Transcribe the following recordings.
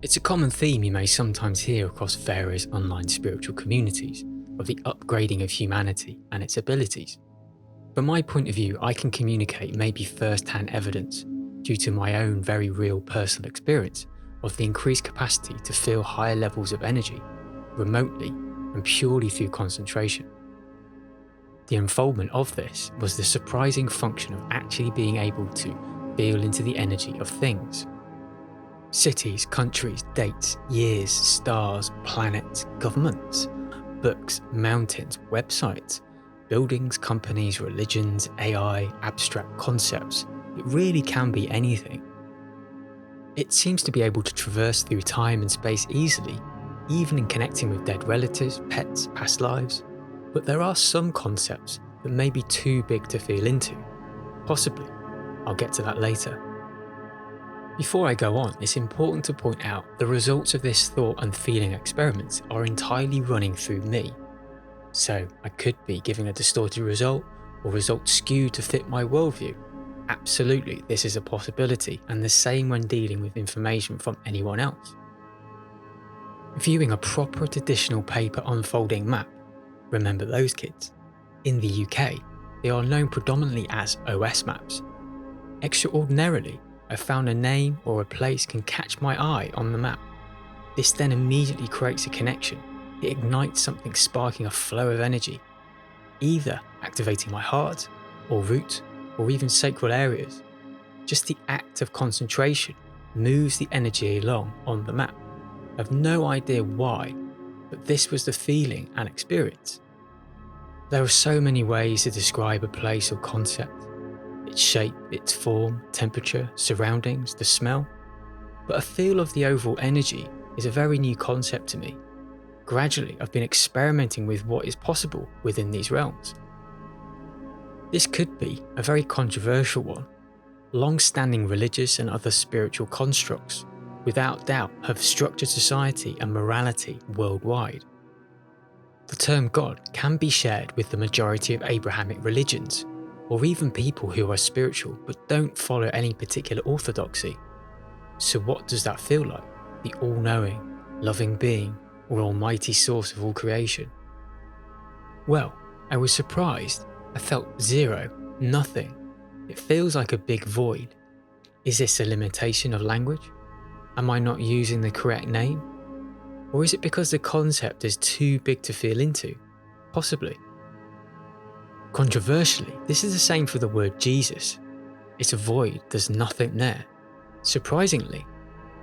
It's a common theme you may sometimes hear across various online spiritual communities of the upgrading of humanity and its abilities. From my point of view, I can communicate maybe first-hand evidence due to my own very real personal experience of the increased capacity to feel higher levels of energy remotely and purely through concentration. The unfoldment of this was the surprising function of actually being able to feel into the energy of things. Cities, countries, dates, years, stars, planets, governments, books, mountains, websites, buildings, companies, religions, AI, abstract concepts. It really can be anything. It seems to be able to traverse through time and space easily, even in connecting with dead relatives, pets, past lives. But there are some concepts that may be too big to feel into. Possibly. I'll get to that later. Before I go on, it's important to point out the results of this thought and feeling experiments are entirely running through me. So I could be giving a distorted result or results skewed to fit my worldview. Absolutely, this is a possibility, and the same when dealing with information from anyone else. Viewing a proper traditional paper unfolding map, remember those kids? In the UK, they are known predominantly as OS maps. Extraordinarily, I found a name or a place can catch my eye on the map. This then immediately creates a connection. It ignites something, sparking a flow of energy, either activating my heart or root or even sacral areas. Just the act of concentration moves the energy along on the map. I have no idea why, but this was the feeling and experience. There are so many ways to describe a place or concept. Its shape, its form, temperature, surroundings, the smell. But a feel of the overall energy is a very new concept to me. Gradually, I've been experimenting with what is possible within these realms. This could be a very controversial one. Long-standing religious and other spiritual constructs, without doubt, have structured society and morality worldwide. The term God can be shared with the majority of Abrahamic religions, or even people who are spiritual but don't follow any particular orthodoxy. So what does that feel like? The all-knowing, loving being, or almighty source of all creation? Well, I was surprised. I felt zero, nothing. It feels like a big void. Is this a limitation of language? Am I not using the correct name? Or is it because the concept is too big to feel into? Possibly. Controversially, this is the same for the word Jesus. It's a void, there's nothing there. Surprisingly,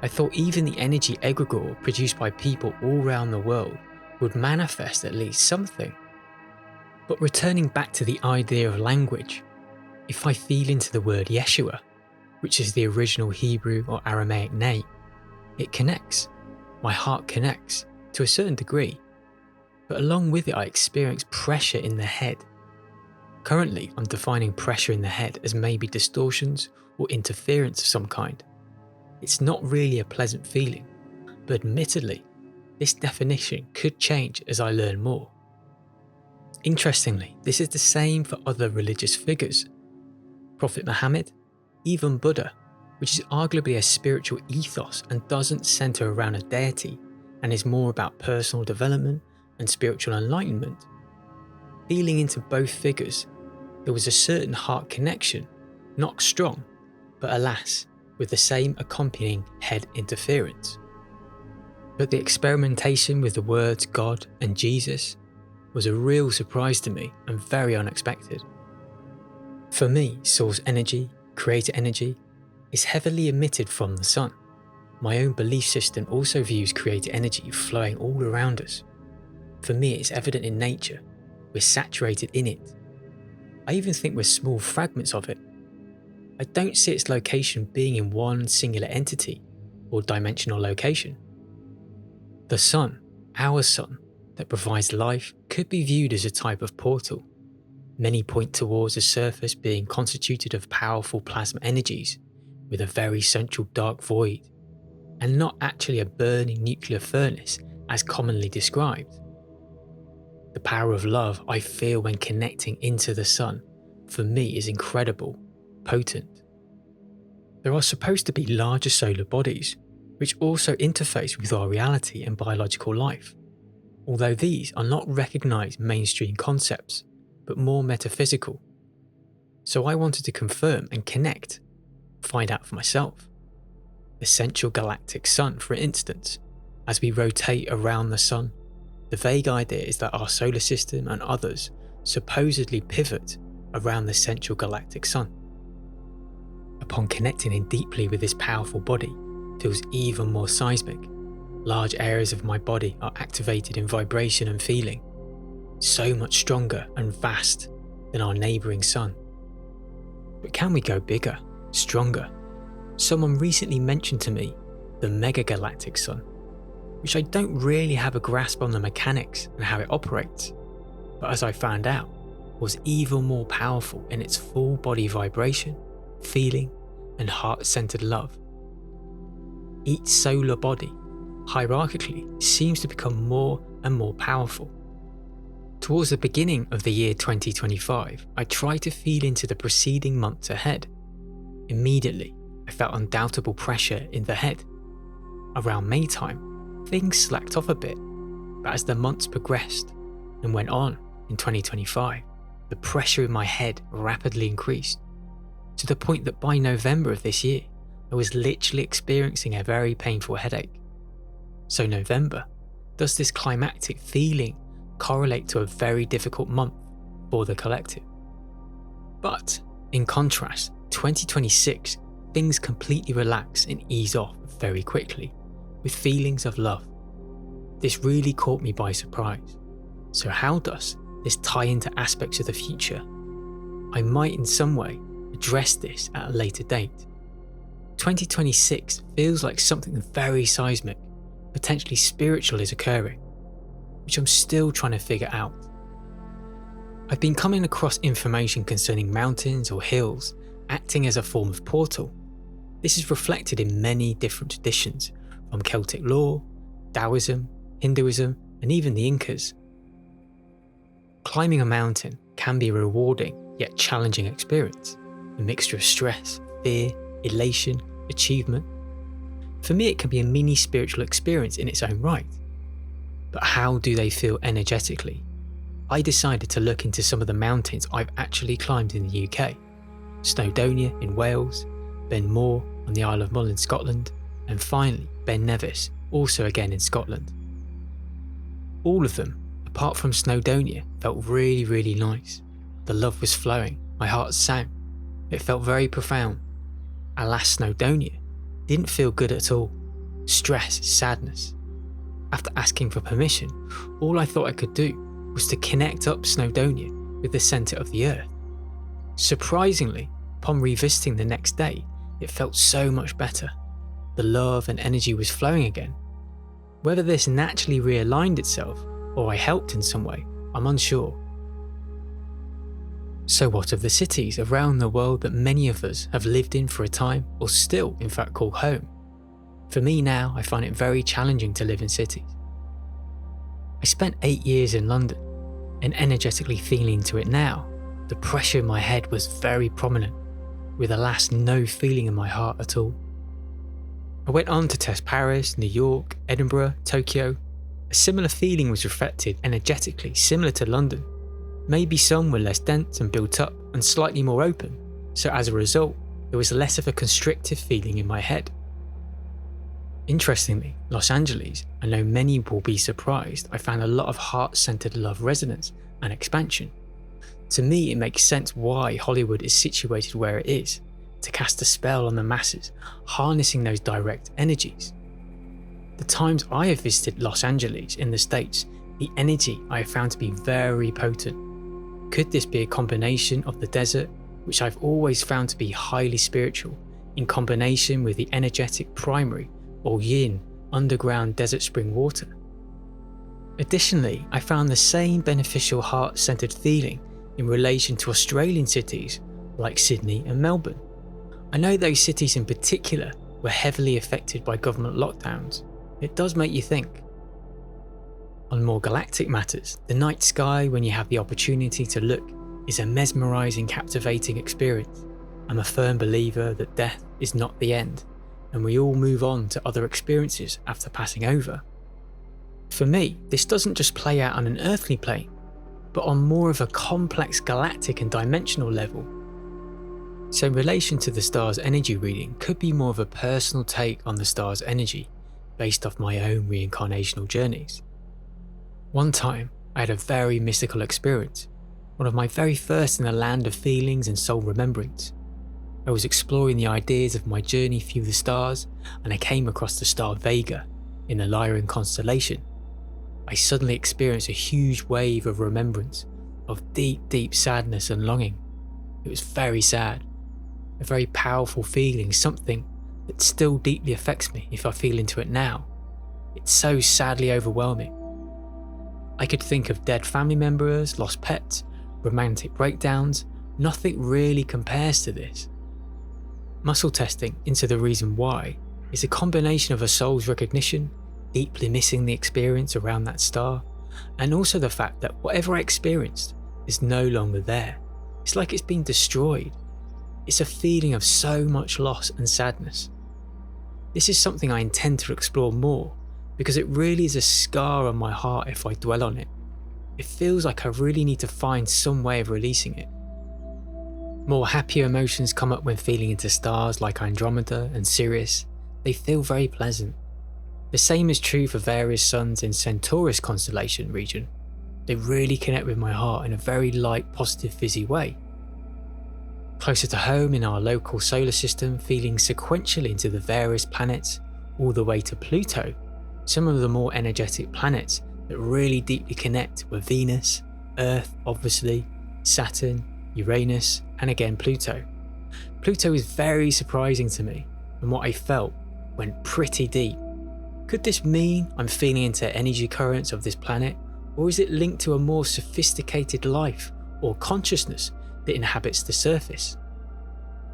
I thought even the energy egregore produced by people all around the world would manifest at least something. But returning back to the idea of language, if I feel into the word Yeshua, which is the original Hebrew or Aramaic name, it connects. My heart connects to a certain degree. But along with it, I experience pressure in the head. Currently, I'm defining pressure in the head as maybe distortions or interference of some kind. It's not really a pleasant feeling, but admittedly, this definition could change as I learn more. Interestingly, this is the same for other religious figures. Prophet Muhammad, even Buddha, which is arguably a spiritual ethos and doesn't center around a deity and is more about personal development and spiritual enlightenment. Feeling into both figures, there was a certain heart connection, not strong, but alas, with the same accompanying head interference. But the experimentation with the words God and Jesus was a real surprise to me and very unexpected. For me, source energy, creator energy, is heavily emitted from the sun. My own belief system also views creator energy flowing all around us. For me, it's evident in nature. We're saturated in it. I even think we're small fragments of it. I don't see its location being in one singular entity or dimensional location. The sun, our sun, that provides life could be viewed as a type of portal. Many point towards a surface being constituted of powerful plasma energies with a very central dark void, and not actually a burning nuclear furnace as commonly described. The power of love I feel when connecting into the sun, for me, is incredible, potent. There are supposed to be larger solar bodies, which also interface with our reality and biological life, although these are not recognised mainstream concepts, but more metaphysical. So I wanted to confirm and connect, find out for myself. The central galactic sun, for instance, as we rotate around the sun, the vague idea is that our solar system and others supposedly pivot around the central galactic sun. Upon connecting in deeply with this powerful body, feels even more seismic. Large areas of my body are activated in vibration and feeling, so much stronger and vast than our neighbouring sun. But can we go bigger, stronger? Someone recently mentioned to me the megagalactic sun, which I don't really have a grasp on the mechanics and how it operates, but as I found out, was even more powerful in its full body vibration, feeling, and heart-centered love. Each solar body, hierarchically, seems to become more and more powerful. Towards the beginning of the year 2025, I tried to feel into the preceding months ahead. Immediately, I felt undoubtable pressure in the head. Around May time, things slacked off a bit, but as the months progressed and went on in 2025, the pressure in my head rapidly increased, to the point that by November of this year, I was literally experiencing a very painful headache. So November, does this climactic feeling correlate to a very difficult month for the collective? But in contrast, 2026, things completely relax and ease off very quickly, with feelings of love. This really caught me by surprise. So how does this tie into aspects of the future? I might in some way address this at a later date. 2026 feels like something very seismic, potentially spiritual is occurring, which I'm still trying to figure out. I've been coming across information concerning mountains or hills acting as a form of portal. This is reflected in many different traditions, from Celtic lore, Taoism, Hinduism, and even the Incas. Climbing a mountain can be a rewarding yet challenging experience, a mixture of stress, fear, elation, achievement. For me, it can be a mini spiritual experience in its own right. But how do they feel energetically? I decided to look into some of the mountains I've actually climbed in the UK. Snowdonia in Wales, Ben More on the Isle of Mull in Scotland, and finally Ben Nevis, also again in Scotland. All of them, apart from Snowdonia, felt really nice. The love was flowing, my heart sang. It felt very profound. Alas, Snowdonia didn't feel good at all. Stress, sadness. After asking for permission, all I thought I could do was to connect up Snowdonia with the centre of the earth. Surprisingly, upon revisiting the next day, it felt so much better. The love and energy was flowing again. Whether this naturally realigned itself or I helped in some way, I'm unsure. So what of the cities around the world that many of us have lived in for a time or still in fact call home? For me now, I find it very challenging to live in cities. I spent 8 years in London, and energetically feeling into it now, the pressure in my head was very prominent, with alas no feeling in my heart at all. I went on to test Paris, New York, Edinburgh, Tokyo. A similar feeling was reflected energetically similar to London. Maybe some were less dense and built up and slightly more open, so as a result, there was less of a constrictive feeling in my head. Interestingly, Los Angeles, I know many will be surprised, I found a lot of heart-centered love resonance and expansion. To me, it makes sense why Hollywood is situated where it is, to cast a spell on the masses, harnessing those direct energies. The times I have visited Los Angeles in the States, the energy I have found to be very potent. Could this be a combination of the desert, which I've always found to be highly spiritual, in combination with the energetic primary or yin underground desert spring water? Additionally, I found the same beneficial heart-centered feeling in relation to Australian cities like Sydney and Melbourne. I know those cities in particular were heavily affected by government lockdowns. It does make you think. On more galactic matters, the night sky when you have the opportunity to look is a mesmerising, captivating experience. I'm a firm believer that death is not the end, and we all move on to other experiences after passing over. For me, this doesn't just play out on an earthly plane, but on more of a complex galactic and dimensional level. So in relation to the star's energy reading could be more of a personal take on the star's energy based off my own reincarnational journeys. One time, I had a very mystical experience, one of my very first in the land of feelings and soul remembrance. I was exploring the ideas of my journey through the stars, and I came across the star Vega in the Lyran constellation. I suddenly experienced a huge wave of remembrance, of deep sadness and longing. It was very sad, a very powerful feeling, something that still deeply affects me if I feel into it now. It's so sadly overwhelming. I could think of dead family members, lost pets, romantic breakdowns. Nothing really compares to this. Muscle testing into the reason why is a combination of a soul's recognition, deeply missing the experience around that star, and also the fact that whatever I experienced is no longer there. It's like it's been destroyed. It's a feeling of so much loss and sadness. This is something I intend to explore more because it really is a scar on my heart if I dwell on it. It feels like I really need to find some way of releasing it. More happier emotions come up when feeling into stars like Andromeda and Sirius. They feel very pleasant. The same is true for various suns in Centaurus constellation region. They really connect with my heart in a very light, positive, fizzy way. Closer to home in our local solar system, feeling sequentially into the various planets all the way to Pluto, some of the more energetic planets that really deeply connect were Venus, Earth obviously, Saturn, Uranus, and again Pluto. Pluto is very surprising to me, and what I felt went pretty deep. Could this mean I'm feeling into energy currents of this planet, or is it linked to a more sophisticated life or consciousness that inhabits the surface?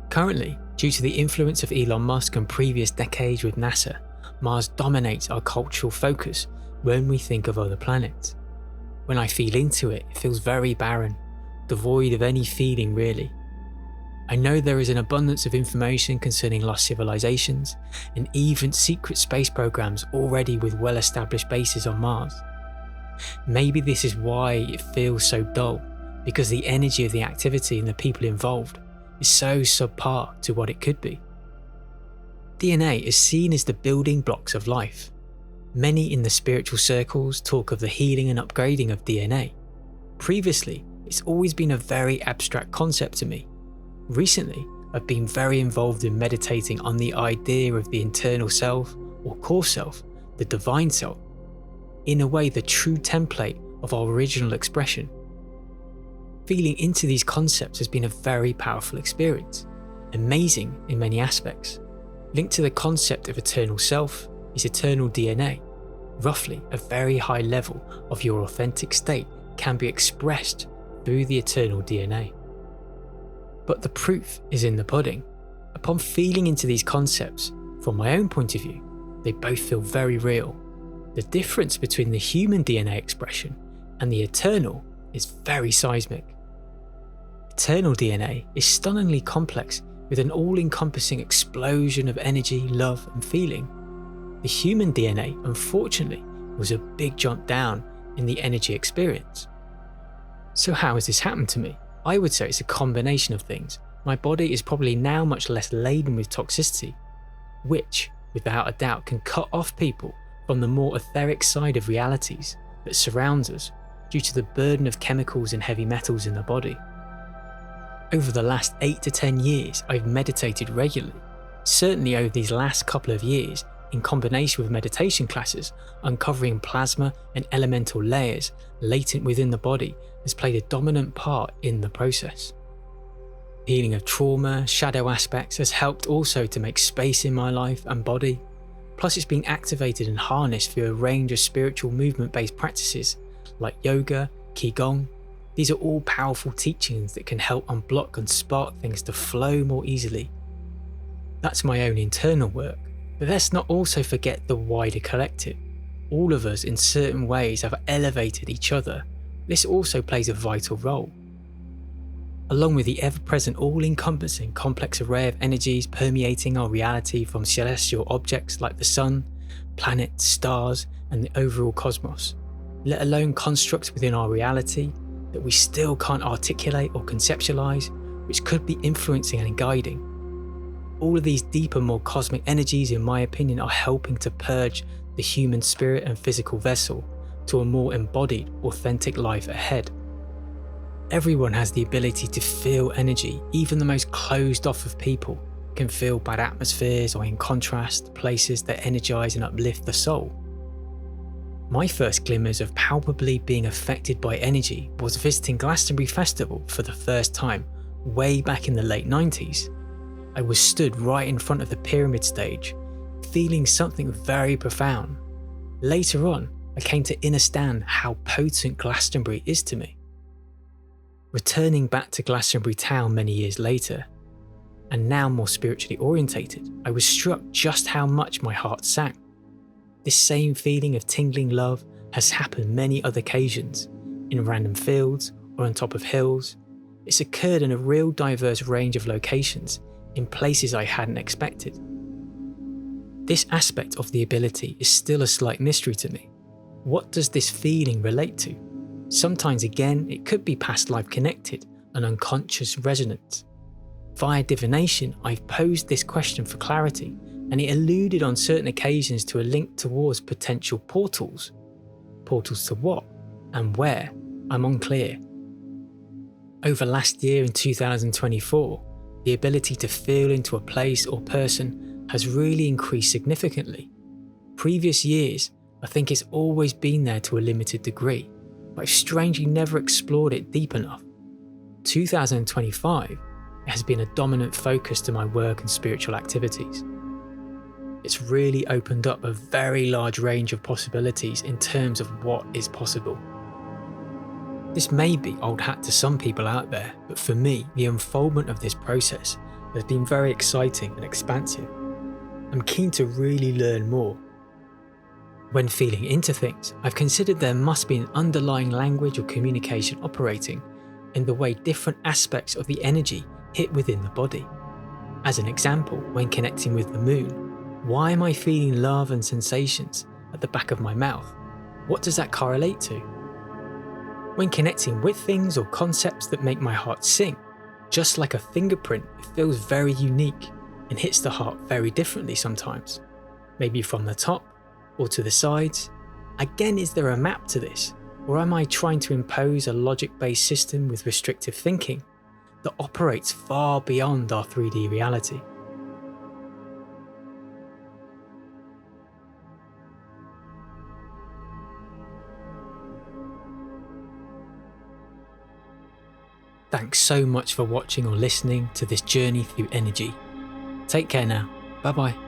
Currently, due to the influence of Elon Musk and previous decades with NASA, Mars dominates our cultural focus when we think of other planets. When I feel into it, it feels very barren, devoid of any feeling really. I know there is an abundance of information concerning lost civilizations and even secret space programs already with well-established bases on Mars. Maybe this is why it feels so dull, because the energy of the activity and the people involved is so subpar to what it could be. DNA is seen as the building blocks of life. Many in the spiritual circles talk of the healing and upgrading of DNA. Previously, it's always been a very abstract concept to me. Recently, I've been very involved in meditating on the idea of the internal self or core self, the divine self, in a way the true template of our original expression. Feeling into these concepts has been a very powerful experience, amazing in many aspects. Linked to the concept of eternal self is eternal DNA. Roughly, a very high level of your authentic state can be expressed through the eternal DNA. But the proof is in the pudding. Upon feeling into these concepts, from my own point of view, they both feel very real. The difference between the human DNA expression and the eternal is very seismic. Eternal DNA is stunningly complex with an all-encompassing explosion of energy, love and feeling. The human DNA, unfortunately, was a big jump down in the energy experience. So how has this happened to me? I would say it's a combination of things. My body is probably now much less laden with toxicity, which, without a doubt, can cut off people from the more etheric side of realities that surrounds us due to the burden of chemicals and heavy metals in the body. Over the last 8 to 10 years, I've meditated regularly. Certainly over these last couple of years, in combination with meditation classes, uncovering plasma and elemental layers latent within the body has played a dominant part in the process. Healing of trauma, shadow aspects has helped also to make space in my life and body. Plus it's been activated and harnessed through a range of spiritual movement-based practices like yoga, qigong. These are all powerful teachings that can help unblock and spark things to flow more easily. That's my own internal work, but let's not also forget the wider collective. All of us in certain ways have elevated each other. This also plays a vital role. along with the ever-present all-encompassing complex array of energies permeating our reality from celestial objects like the sun, planets, stars, and the overall cosmos, let alone constructs within our reality that we still can't articulate or conceptualize, which could be influencing and guiding. All of these deeper, more cosmic energies, in my opinion, are helping to purge the human spirit and physical vessel to a more embodied, authentic life ahead. Everyone has the ability to feel energy. Even the most closed off of people can feel bad atmospheres, or in contrast, places that energize and uplift the soul. My first glimmers of palpably being affected by energy was visiting Glastonbury Festival for the first time way back in the late 90s. I was stood right in front of the pyramid stage, feeling something very profound. Later on, I came to understand how potent Glastonbury is to me. Returning back to Glastonbury town many years later, and now more spiritually orientated, I was struck just how much my heart sang. This same feeling of tingling love has happened many other occasions, in random fields or on top of hills. It's occurred in a real diverse range of locations, in places I hadn't expected. This aspect of the ability is still a slight mystery to me. What does this feeling relate to? Sometimes again, it could be past life connected, an unconscious resonance. Via divination, I've posed this question for clarity, and it alluded on certain occasions to a link towards potential portals. Portals to what and where? I'm unclear. Over last year in 2024, the ability to feel into a place or person has really increased significantly. Previous years, I think it's always been there to a limited degree, but I've strangely never explored it deep enough. 2025 has been a dominant focus to my work and spiritual activities. It's really opened up a very large range of possibilities in terms of what is possible. This may be old hat to some people out there, but for me, the unfoldment of this process has been very exciting and expansive. I'm keen to really learn more. When feeling into things, I've considered there must be an underlying language or communication operating in the way different aspects of the energy hit within the body. As an example, when connecting with the moon, why am I feeling love and sensations at the back of my mouth? What does that correlate to? When connecting with things or concepts that make my heart sing, just like a fingerprint, it feels very unique and hits the heart very differently sometimes. Maybe from the top or to the sides. Again, is there a map to this? Or am I trying to impose a logic-based system with restrictive thinking that operates far beyond our 3D reality? Thanks so much for watching or listening to this journey through energy. Take care now. Bye bye.